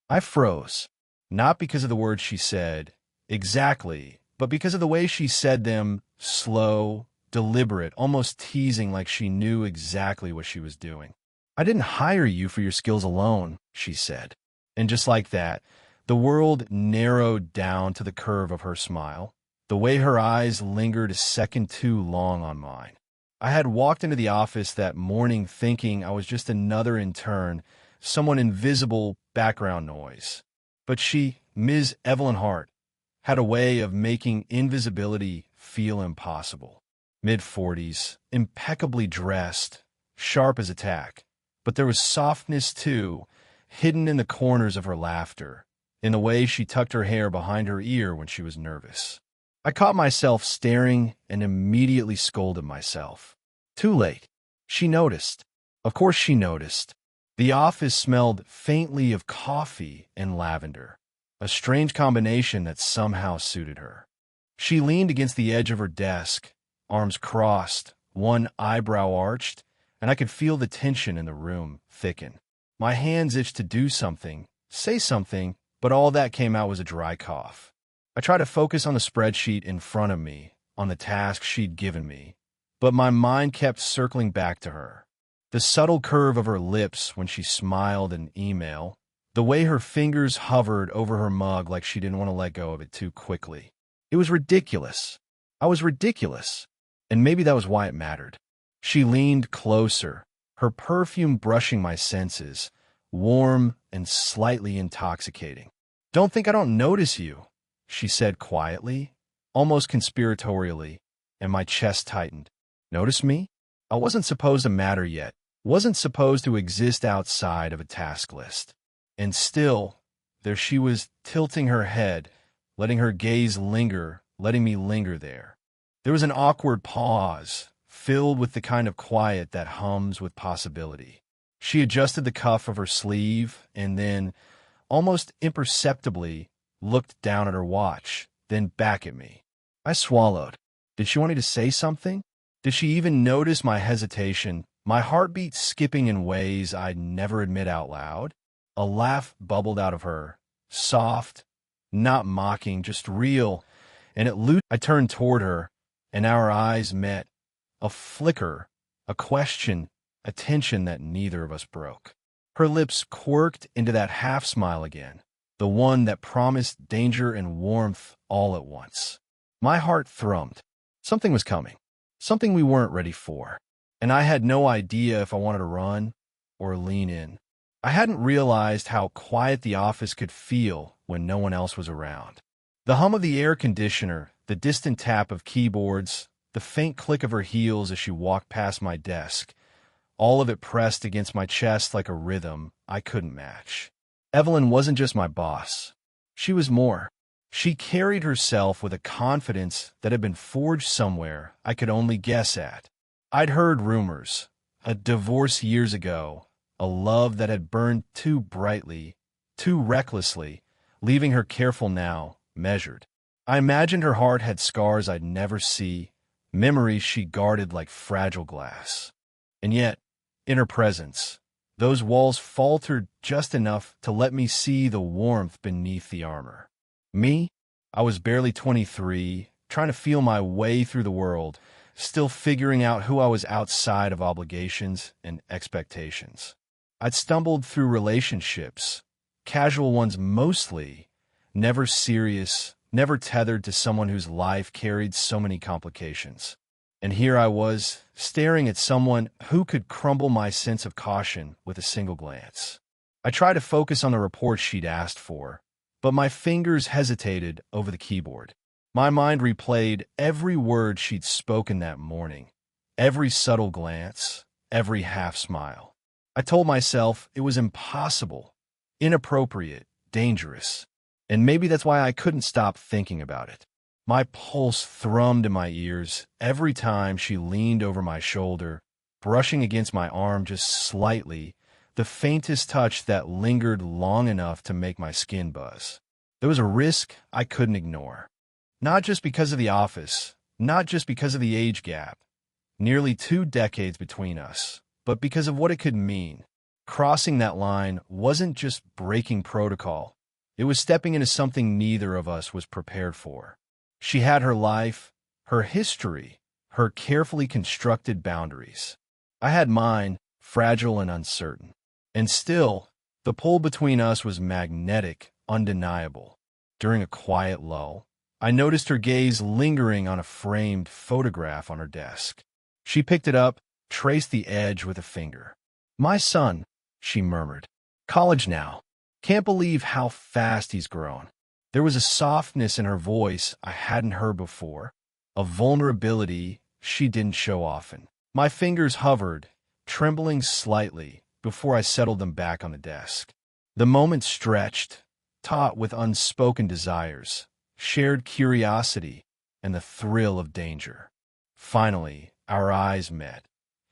I froze, not because of the words she said, exactly, but because of the way she said them, slow, deliberate, almost teasing like she knew exactly what she was doing. I didn't hire you for your skills alone, she said. And just like that, the world narrowed down to the curve of her smile, the way her eyes lingered a second too long on mine. I had walked into the office that morning thinking I was just another intern, someone invisible, background noise. But she, Ms. Evelyn Hart, had a way of making invisibility feel impossible. Mid-40s, impeccably dressed, sharp as a tack. But there was softness, too, hidden in the corners of her laughter, in the way she tucked her hair behind her ear when she was nervous. I caught myself staring and immediately scolded myself. Too late. She noticed. Of course she noticed. The office smelled faintly of coffee and lavender, a strange combination that somehow suited her. She leaned against the edge of her desk, arms crossed, one eyebrow arched, and I could feel the tension in the room thicken. My hands itched to do something, say something, but all that came out was a dry cough. I tried to focus on the spreadsheet in front of me, on the task she'd given me, but my mind kept circling back to her. The subtle curve of her lips when she smiled an email, the way her fingers hovered over her mug like she didn't want to let go of it too quickly. It was ridiculous. I was ridiculous. And maybe that was why it mattered. She leaned closer, her perfume brushing my senses, warm and slightly intoxicating. "Don't think I don't notice you," she said quietly, almost conspiratorially, and my chest tightened. Notice me? I wasn't supposed to matter yet, wasn't supposed to exist outside of a task list. And still, there she was, tilting her head, letting her gaze linger, letting me linger there. There was an awkward pause, filled with the kind of quiet that hums with possibility. She adjusted the cuff of her sleeve and then, almost imperceptibly, looked down at her watch, then back at me. I swallowed. Did she want me to say something? Did she even notice my hesitation, my heartbeat skipping in ways I'd never admit out loud? A laugh bubbled out of her, soft, not mocking, just real, and it loosed. I turned toward her, and our eyes met. A flicker, a question, a tension that neither of us broke. Her lips quirked into that half-smile again, the one that promised danger and warmth all at once. My heart thrummed. Something was coming, something we weren't ready for, and I had no idea if I wanted to run or lean in. I hadn't realized how quiet the office could feel when no one else was around. The hum of the air conditioner, the distant tap of keyboards, the faint click of her heels as she walked past my desk, all of it pressed against my chest like a rhythm I couldn't match. Evelyn wasn't just my boss. She was more. She carried herself with a confidence that had been forged somewhere I could only guess at. I'd heard rumors, a divorce years ago, a love that had burned too brightly, too recklessly, leaving her careful now, measured. I imagined her heart had scars I'd never see, memories she guarded like fragile glass. And yet, in her presence, those walls faltered just enough to let me see the warmth beneath the armor. Me? I was barely 23, trying to feel my way through the world, still figuring out who I was outside of obligations and expectations. I'd stumbled through relationships, casual ones mostly, never serious, never tethered to someone whose life carried so many complications. And here I was, staring at someone who could crumble my sense of caution with a single glance. I tried to focus on the report she'd asked for, but my fingers hesitated over the keyboard. My mind replayed every word she'd spoken that morning, every subtle glance, every half-smile. I told myself it was impossible, inappropriate, dangerous, and maybe that's why I couldn't stop thinking about it. My pulse thrummed in my ears every time she leaned over my shoulder, brushing against my arm just slightly, the faintest touch that lingered long enough to make my skin buzz. There was a risk I couldn't ignore. Not just because of the office, not just because of the age gap, nearly 2 decades between us, but because of what it could mean. Crossing that line wasn't just breaking protocol. It was stepping into something neither of us was prepared for. She had her life, her history, her carefully constructed boundaries. I had mine, fragile and uncertain. And still, the pull between us was magnetic, undeniable. During a quiet lull, I noticed her gaze lingering on a framed photograph on her desk. She picked it up, traced the edge with a finger. "My son," she murmured. "College now. Can't believe how fast he's grown." There was a softness in her voice I hadn't heard before, a vulnerability she didn't show often. My fingers hovered, trembling slightly, before I settled them back on the desk. The moment stretched, taut with unspoken desires, shared curiosity, and the thrill of danger. Finally, our eyes met,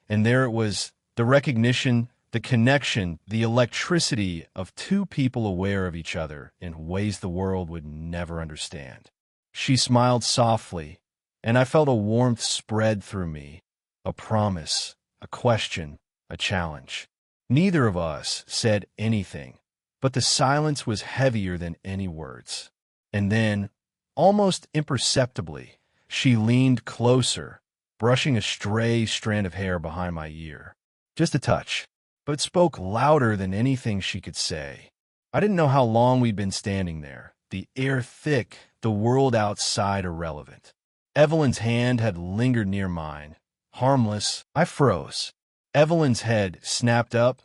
and there it was, the recognition, the connection, the electricity of two people aware of each other in ways the world would never understand. She smiled softly, and I felt a warmth spread through me, a promise, a question, a challenge. Neither of us said anything, but the silence was heavier than any words. And then, almost imperceptibly, she leaned closer, brushing a stray strand of hair behind my ear. Just a touch, but spoke louder than anything she could say. I didn't know how long we'd been standing there, the air thick, the world outside irrelevant. Evelyn's hand had lingered near mine. Harmless, I froze. Evelyn's head snapped up,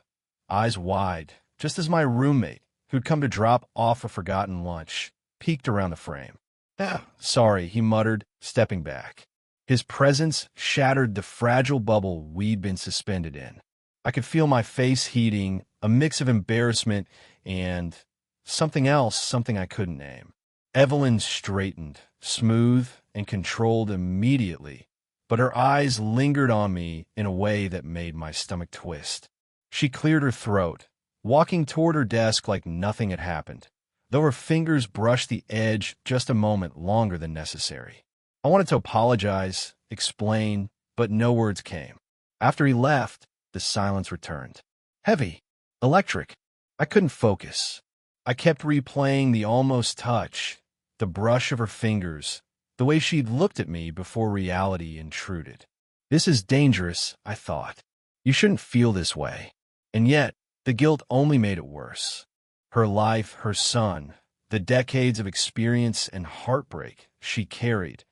eyes wide, just as my roommate, who'd come to drop off a forgotten lunch, peeked around the frame. "Ah, sorry," he muttered, stepping back. His presence shattered the fragile bubble we'd been suspended in. I could feel my face heating, a mix of embarrassment and something else, something I couldn't name. Evelyn straightened, smooth and controlled immediately, but her eyes lingered on me in a way that made my stomach twist. She cleared her throat, walking toward her desk like nothing had happened, though her fingers brushed the edge just a moment longer than necessary. I wanted to apologize, explain, but no words came. After he left, the silence returned. Heavy, electric. I couldn't focus. I kept replaying the almost touch, the brush of her fingers, the way she'd looked at me before reality intruded. This is dangerous, I thought. You shouldn't feel this way. And yet, the guilt only made it worse. Her life, her son, the decades of experience and heartbreak she carried.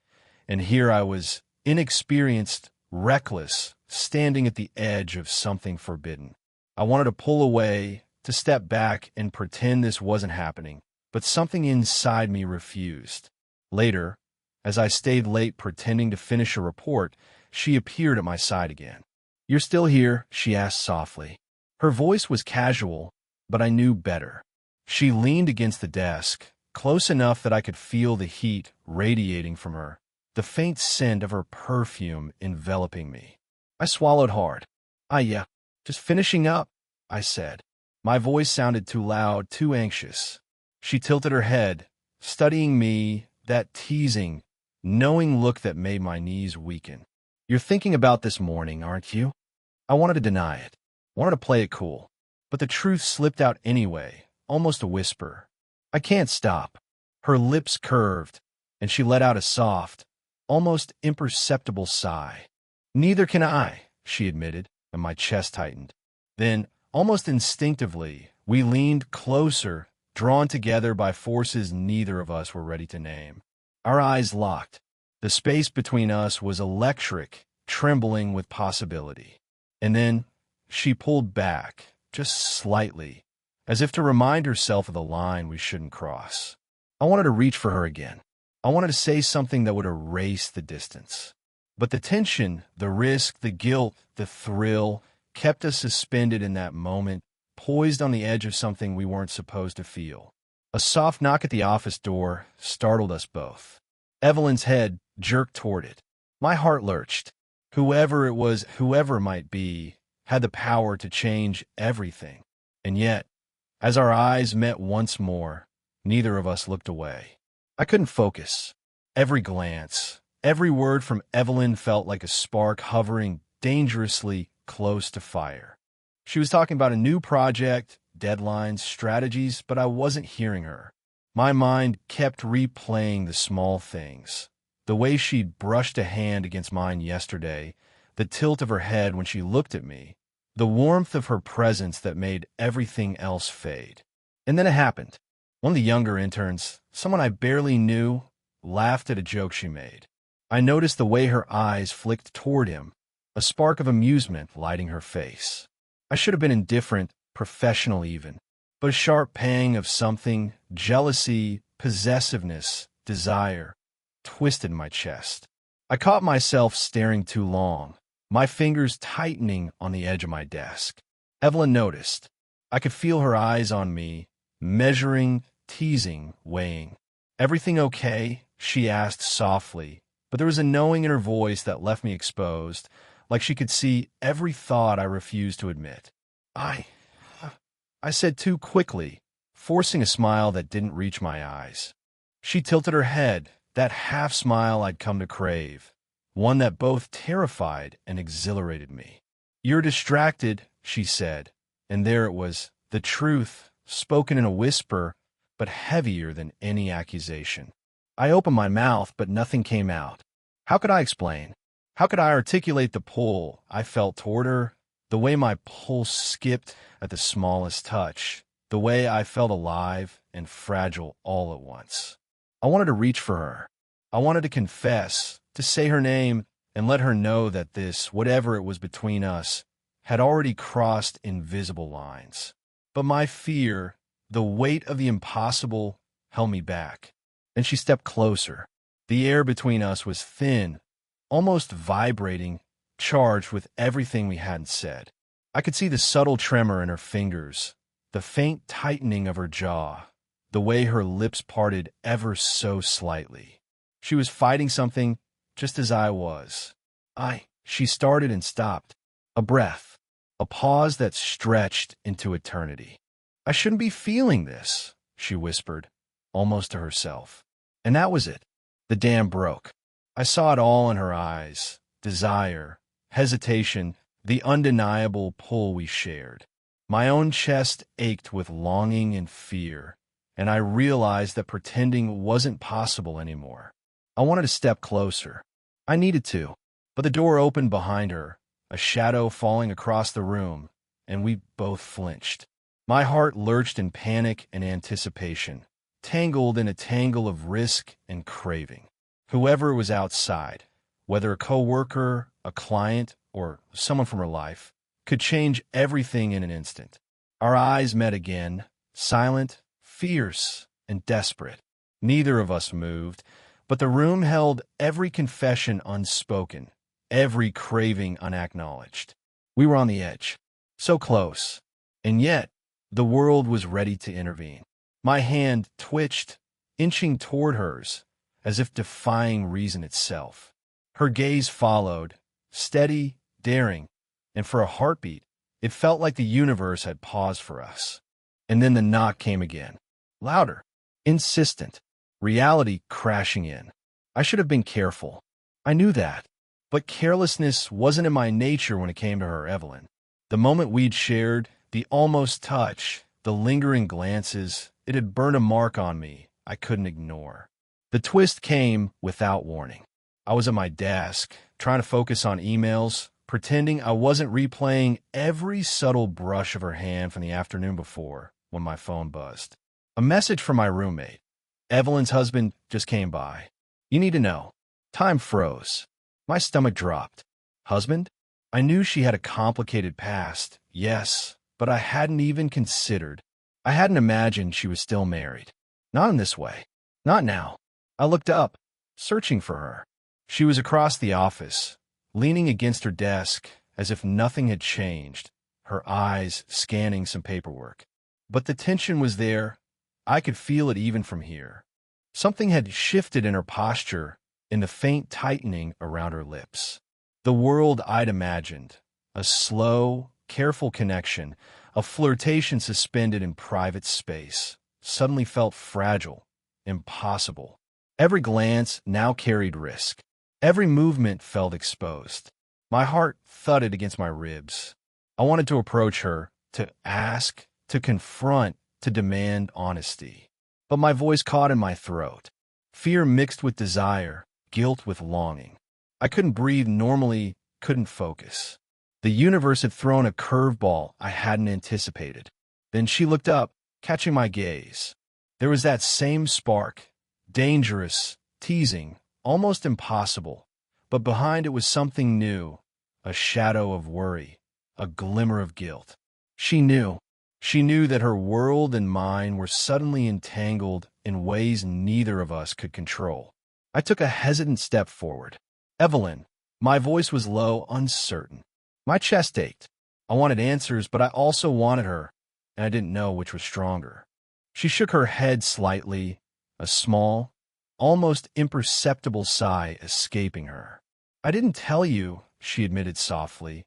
And here I was, inexperienced, reckless, standing at the edge of something forbidden. I wanted to pull away, to step back and pretend this wasn't happening, but something inside me refused. Later, as I stayed late pretending to finish a report, she appeared at my side again. "You're still here?" she asked softly. Her voice was casual, but I knew better. She leaned against the desk, close enough that I could feel the heat radiating from her, the faint scent of her perfume enveloping me. I swallowed hard. Yeah, just finishing up," I said. My voice sounded too loud, too anxious. She tilted her head, studying me, that teasing, knowing look that made my knees weaken. "You're thinking about this morning, aren't you?" I wanted to deny it, wanted to play it cool, but the truth slipped out anyway, almost a whisper. "I can't stop." Her lips curved, and she let out a soft, almost imperceptible sigh. "Neither can I," she admitted, and my chest tightened. Then, almost instinctively, we leaned closer, drawn together by forces neither of us were ready to name. Our eyes locked. The space between us was electric, trembling with possibility. And then she pulled back, just slightly, as if to remind herself of the line we shouldn't cross. I wanted to reach for her again. I wanted to say something that would erase the distance. But the tension, the risk, the guilt, the thrill kept us suspended in that moment, poised on the edge of something we weren't supposed to feel. A soft knock at the office door startled us both. Evelyn's head jerked toward it. My heart lurched. Whoever it was, whoever it might be, had the power to change everything. And yet, as our eyes met once more, neither of us looked away. I couldn't focus. Every glance, every word from Evelyn felt like a spark hovering dangerously close to fire. She was talking about a new project, deadlines, strategies, but I wasn't hearing her. My mind kept replaying the small things. The way she'd brushed a hand against mine yesterday, the tilt of her head when she looked at me, the warmth of her presence that made everything else fade. And then it happened. One of the younger interns, someone I barely knew, laughed at a joke she made. I noticed the way her eyes flicked toward him, a spark of amusement lighting her face. I should have been indifferent, professional even, but a sharp pang of something, jealousy, possessiveness, desire, twisted my chest. I caught myself staring too long, my fingers tightening on the edge of my desk. Evelyn noticed. I could feel her eyes on me, measuring, teasing, weighing. "Everything okay?" she asked softly, but there was a knowing in her voice that left me exposed, like she could see every thought I refused to admit. I said too quickly, forcing a smile that didn't reach my eyes. She tilted her head, that half smile I'd come to crave, one that both terrified and exhilarated me. "You're distracted," she said, and there it was, the truth, spoken in a whisper, but heavier than any accusation. I opened my mouth, but nothing came out. How could I explain? How could I articulate the pull I felt toward her, the way my pulse skipped at the smallest touch, the way I felt alive and fragile all at once? I wanted to reach for her. I wanted to confess, to say her name, and let her know that this, whatever it was between us, had already crossed invisible lines. But my fear, the weight of the impossible, held me back. And she stepped closer. The air between us was thin, almost vibrating, charged with everything we hadn't said. I could see the subtle tremor in her fingers, the faint tightening of her jaw, the way her lips parted ever so slightly. She was fighting something, just as I was. She started and stopped. A breath, a pause that stretched into eternity. "I shouldn't be feeling this," she whispered, almost to herself. And that was it. The dam broke. I saw it all in her eyes, desire, hesitation, the undeniable pull we shared. My own chest ached with longing and fear, and I realized that pretending wasn't possible anymore. I wanted to step closer. I needed to, but the door opened behind her, a shadow falling across the room, and we both flinched. My heart lurched in panic and anticipation, tangled in a tangle of risk and craving. Whoever was outside, whether a coworker, a client, or someone from her life, could change everything in an instant. Our eyes met again, silent, fierce, and desperate. Neither of us moved, but the room held every confession unspoken, every craving unacknowledged. We were on the edge, so close, and yet the world was ready to intervene. My hand twitched, inching toward hers, as if defying reason itself. Her gaze followed, steady, daring, and for a heartbeat, it felt like the universe had paused for us. And then the knock came again, louder, insistent, reality crashing in. I should have been careful. I knew that. But carelessness wasn't in my nature when it came to her, Evelyn. The moment we'd shared, the almost touch, the lingering glances, it had burned a mark on me I couldn't ignore. The twist came without warning. I was at my desk, trying to focus on emails, pretending I wasn't replaying every subtle brush of her hand from the afternoon before when my phone buzzed. A message from my roommate. "Evelyn's husband just came by. You need to know." Time froze. My stomach dropped. Husband? I knew she had a complicated past, yes, but I hadn't even considered. I hadn't imagined she was still married. Not in this way. Not now. I looked up, searching for her. She was across the office, leaning against her desk as if nothing had changed, her eyes scanning some paperwork. But the tension was there. I could feel it even from here. Something had shifted in her posture, in the faint tightening around her lips. The world I'd imagined, a slow, careful connection, a flirtation suspended in private space, suddenly felt fragile, impossible. Every glance now carried risk. Every movement felt exposed. My heart thudded against my ribs. I wanted to approach her, to ask, to confront, to demand honesty. But my voice caught in my throat. Fear mixed with desire, guilt with longing. I couldn't breathe normally, couldn't focus. The universe had thrown a curveball I hadn't anticipated. Then she looked up, catching my gaze. There was that same spark, dangerous, teasing, almost impossible. But behind it was something new, a shadow of worry, a glimmer of guilt. She knew. She knew that her world and mine were suddenly entangled in ways neither of us could control. I took a hesitant step forward. Evelyn. My voice was low, uncertain. My chest ached. I wanted answers, but I also wanted her, and I didn't know which was stronger. She shook her head slightly, a small, almost imperceptible sigh escaping her. I didn't tell you, she admitted softly,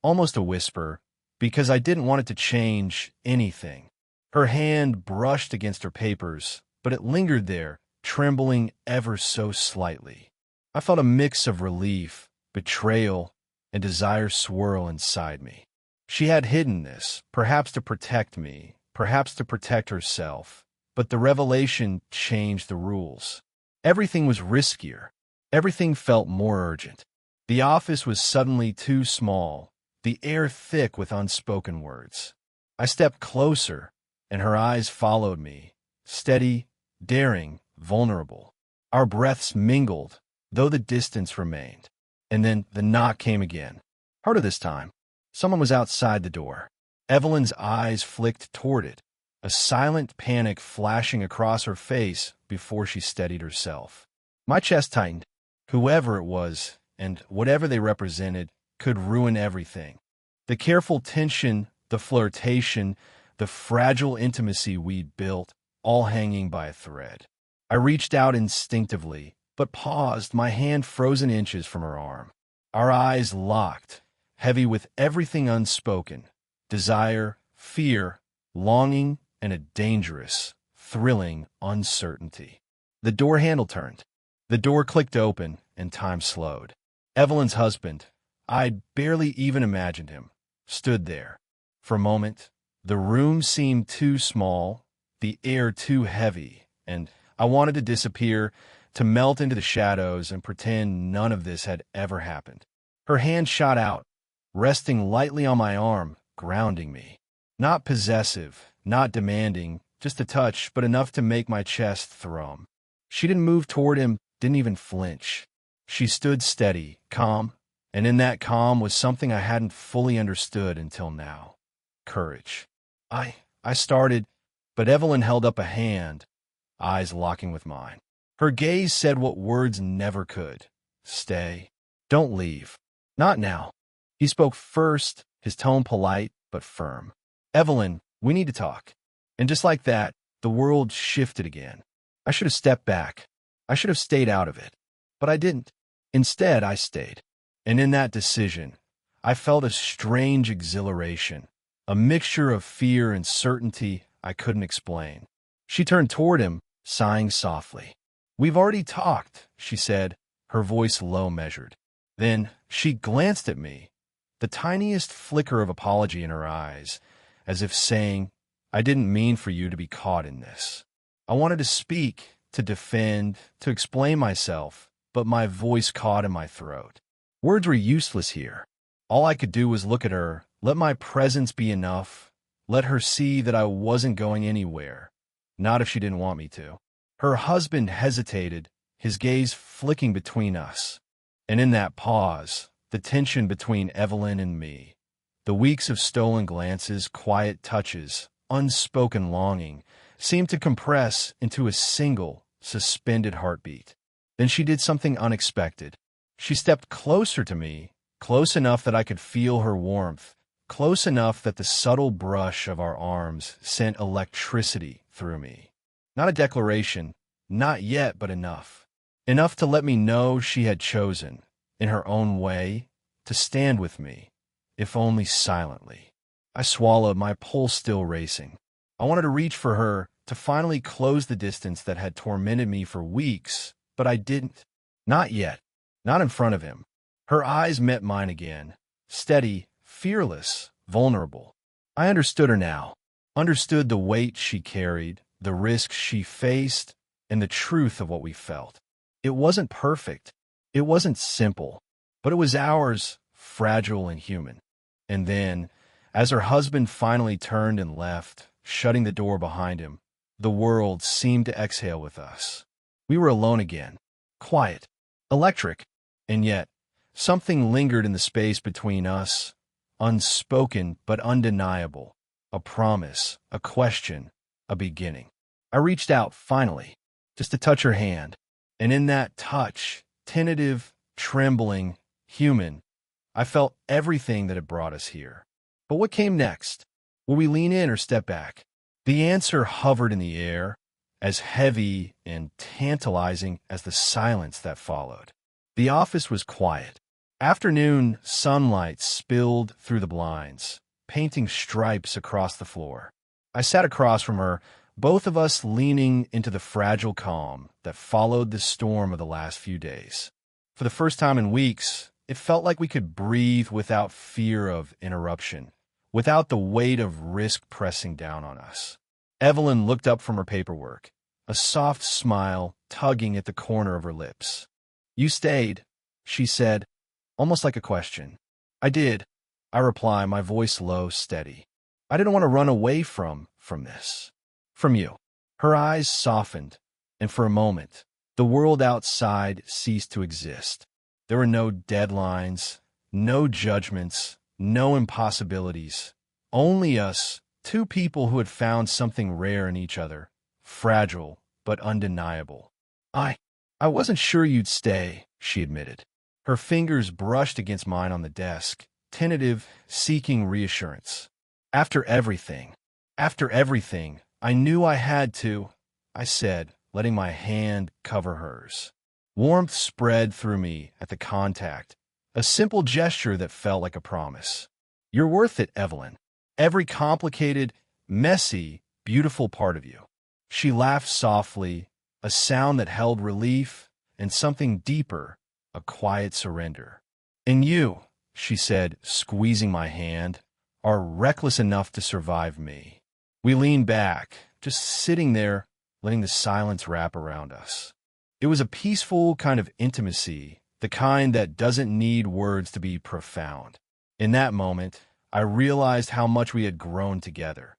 almost a whisper, because I didn't want it to change anything. Her hand brushed against her papers, but it lingered there, trembling ever so slightly. I felt a mix of relief, betrayal, and desire swirl inside me. She had hidden this, perhaps to protect me, perhaps to protect herself, but the revelation changed the rules. Everything was riskier. Everything felt more urgent. The office was suddenly too small, the air thick with unspoken words. I stepped closer, and her eyes followed me, steady, daring, vulnerable. Our breaths mingled, though the distance remained. And then the knock came again. Harder this time. Someone was outside the door. Evelyn's eyes flicked toward it, a silent panic flashing across her face before she steadied herself. My chest tightened. Whoever it was, and whatever they represented, could ruin everything. The careful tension, the flirtation, the fragile intimacy we'd built, all hanging by a thread. I reached out instinctively, but paused, my hand frozen inches from her arm. Our eyes locked, heavy with everything unspoken, desire, fear, longing, and a dangerous, thrilling uncertainty. The door handle turned. The door clicked open, and time slowed. Evelyn's husband, I'd barely even imagined him, stood there. For a moment, the room seemed too small, the air too heavy, and I wanted to disappear, to melt into the shadows and pretend none of this had ever happened. Her hand shot out, resting lightly on my arm, grounding me. Not possessive, not demanding, just a touch, but enough to make my chest thrum. She didn't move toward him, didn't even flinch. She stood steady, calm, and in that calm was something I hadn't fully understood until now. Courage. I started, but Evelyn held up a hand, eyes locking with mine. Her gaze said what words never could. Stay. Don't leave. Not now. He spoke first, his tone polite but firm. Evelyn, we need to talk. And just like that, the world shifted again. I should have stepped back. I should have stayed out of it. But I didn't. Instead, I stayed. And in that decision, I felt a strange exhilaration, a mixture of fear and certainty I couldn't explain. She turned toward him, sighing softly. We've already talked, she said, her voice low measured. Then she glanced at me, the tiniest flicker of apology in her eyes, as if saying, I didn't mean for you to be caught in this. I wanted to speak, to defend, to explain myself, but my voice caught in my throat. Words were useless here. All I could do was look at her, let my presence be enough, let her see that I wasn't going anywhere, not if she didn't want me to. Her husband hesitated, his gaze flicking between us. And in that pause, the tension between Evelyn and me, the weeks of stolen glances, quiet touches, unspoken longing, seemed to compress into a single, suspended heartbeat. Then she did something unexpected. She stepped closer to me, close enough that I could feel her warmth, close enough that the subtle brush of our arms sent electricity through me. Not a declaration, not yet, but enough. Enough to let me know she had chosen, in her own way, to stand with me, if only silently. I swallowed, my pulse still racing. I wanted to reach for her, to finally close the distance that had tormented me for weeks, but I didn't. Not yet. Not in front of him. Her eyes met mine again, steady, fearless, vulnerable. I understood her now, understood the weight she carried, the risks she faced, and the truth of what we felt. It wasn't perfect. It wasn't simple, but it was ours, fragile and human. And then, as her husband finally turned and left, shutting the door behind him, the world seemed to exhale with us. We were alone again, quiet, electric, and yet something lingered in the space between us, unspoken but undeniable, a promise, a question, a beginning. I reached out, finally, just to touch her hand, and in that touch, tentative, trembling, human, I felt everything that had brought us here. But what came next? Will we lean in or step back? The answer hovered in the air, as heavy and tantalizing as the silence that followed. The office was quiet. Afternoon sunlight spilled through the blinds, painting stripes across the floor. I sat across from her, both of us leaning into the fragile calm that followed the storm of the last few days. For the first time in weeks, it felt like we could breathe without fear of interruption, without the weight of risk pressing down on us. Evelyn looked up from her paperwork, a soft smile tugging at the corner of her lips. "You stayed," she said, almost like a question. "I did," I reply, my voice low, steady. "I didn't want to run away from this. From you." Her eyes softened, and for a moment, the world outside ceased to exist. There were no deadlines, no judgments, no impossibilities. Only us, two people who had found something rare in each other, fragile but undeniable. I wasn't sure you'd stay," she admitted. Her fingers brushed against mine on the desk, tentative, seeking reassurance. After everything, I knew I had to," I said, letting my hand cover hers. Warmth spread through me at the contact, a simple gesture that felt like a promise. "You're worth it, Evelyn. Every complicated, messy, beautiful part of you." She laughed softly, a sound that held relief and something deeper, a quiet surrender. "And you," she said, squeezing my hand, "are reckless enough to survive me." We leaned back, just sitting there, letting the silence wrap around us. It was a peaceful kind of intimacy, the kind that doesn't need words to be profound. In that moment, I realized how much we had grown together,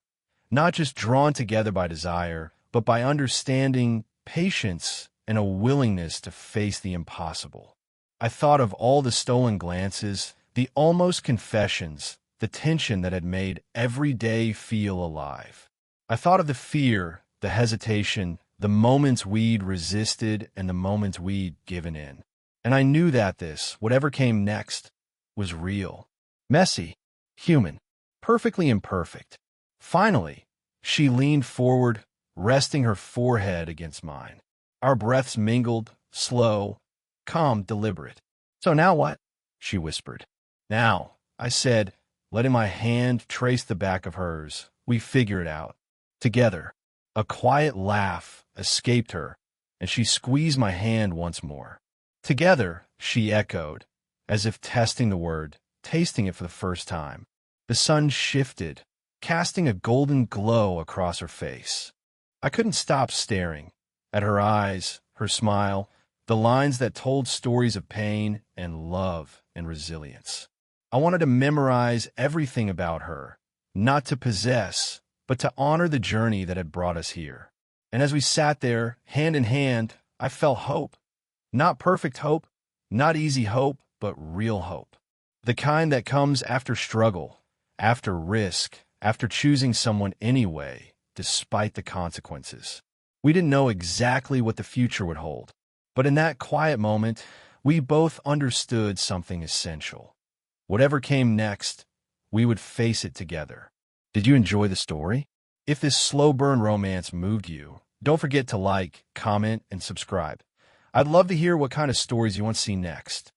not just drawn together by desire, but by understanding, patience, and a willingness to face the impossible. I thought of all the stolen glances, the almost confessions, the tension that had made every day feel alive. I thought of the fear, the hesitation, the moments we'd resisted and the moments we'd given in. And I knew that this, whatever came next, was real, messy, human, perfectly imperfect. Finally, she leaned forward, resting her forehead against mine. Our breaths mingled, slow, calm, deliberate. "So now what?" she whispered. "Now," I said, letting my hand trace the back of hers. "We figure it out. Together." A quiet laugh escaped her, and she squeezed my hand once more. "Together," she echoed, as if testing the word, tasting it for the first time. The sun shifted, casting a golden glow across her face. I couldn't stop staring at her eyes, her smile, the lines that told stories of pain and love and resilience. I wanted to memorize everything about her, not to possess, but to honor the journey that had brought us here. And as we sat there, hand in hand, I felt hope. Not perfect hope, not easy hope, but real hope. The kind that comes after struggle, after risk, after choosing someone anyway, despite the consequences. We didn't know exactly what the future would hold, but in that quiet moment, we both understood something essential. Whatever came next, we would face it together. Did you enjoy the story? If this slow burn romance moved you, don't forget to like, comment, and subscribe. I'd love to hear what kind of stories you want to see next.